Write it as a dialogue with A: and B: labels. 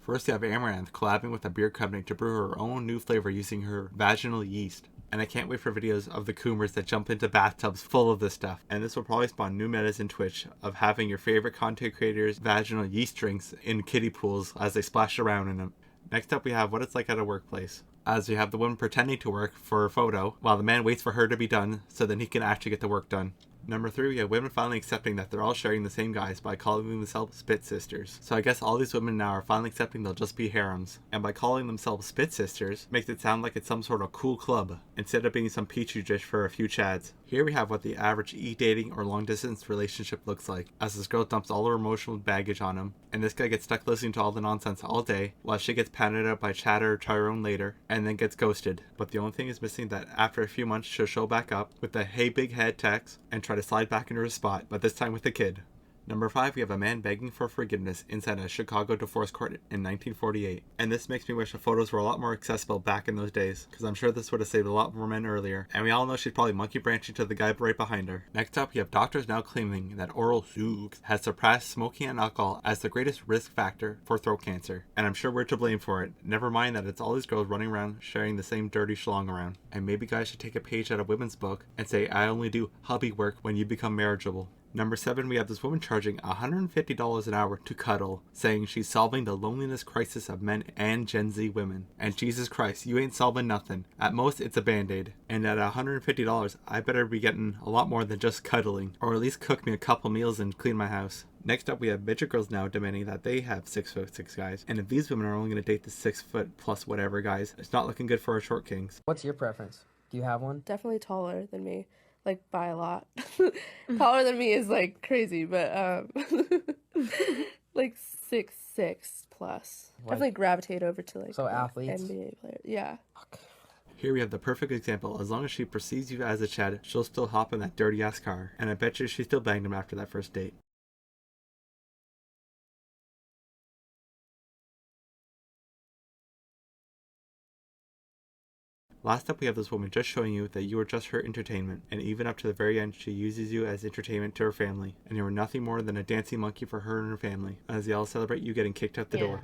A: First, you have Amaranth collabing with a beer company to brew her own new flavor using her vaginal yeast. And I can't wait for videos of the coomers that jump into bathtubs full of this stuff. And this will probably spawn new metas in Twitch of having your favorite content creators' vaginal yeast drinks in kiddie pools as they splash around in them. Next up, we have what it's like at a workplace, as we have the woman pretending to work for a photo while the man waits for her to be done so then he can actually get the work done. Number 3, we have women finally accepting that they're all sharing the same guys by calling themselves Spit Sisters. So I guess all these women now are finally accepting they'll just be harems. And by calling themselves Spit Sisters, makes it sound like it's some sort of cool club, instead of being some petri dish for a few chads. Here we have what the average e-dating or long-distance relationship looks like, as this girl dumps all her emotional baggage on him, and this guy gets stuck listening to all the nonsense all day, while she gets pounded out by Chatter or Tyrone later, and then gets ghosted. But the only thing is missing that after a few months she'll show back up with the "Hey big head" text and try to slide back into her spot, but this time with a kid. Number 5, we have a man begging for forgiveness inside a Chicago divorce court in 1948. And this makes me wish the photos were a lot more accessible back in those days, because I'm sure this would have saved a lot more men earlier. And we all know she's probably monkey branching to the guy right behind her. Next up, we have doctors now claiming that oral sex has surpassed smoking and alcohol as the greatest risk factor for throat cancer. And I'm sure we're to blame for it. Never mind that it's all these girls running around sharing the same dirty schlong around. And maybe guys should take a page out of women's book and say, I only do hubby work when you become marriageable. Number 7, we have this woman charging $150 an hour to cuddle, saying she's solving the loneliness crisis of men and Gen Z women. And Jesus Christ, you ain't solving nothing. At most, it's a band-aid. And at $150, I better be getting a lot more than just cuddling, or at least cook me a couple meals and clean my house. Next up, we have midget girls now demanding that they have 6'6" guys. And if these women are only going to date the 6 foot plus whatever guys, it's not looking good for our short kings.
B: What's your preference? Do you have one?
C: Definitely taller than me, like by a lot. Taller than me is like crazy, but like 6'6" plus. Definitely gravitate over to like
B: So athletes?
C: NBA players. Yeah.
A: Here we have the perfect example. As long as she perceives you as a Chad, she'll still hop in that dirty ass car. And I bet you she still banged him after that first date. Last up, we have this woman just showing you that you are just her entertainment, and even up to the very end, she uses you as entertainment to her family, and you are nothing more than a dancing monkey for her and her family, as they all celebrate you getting kicked out the door.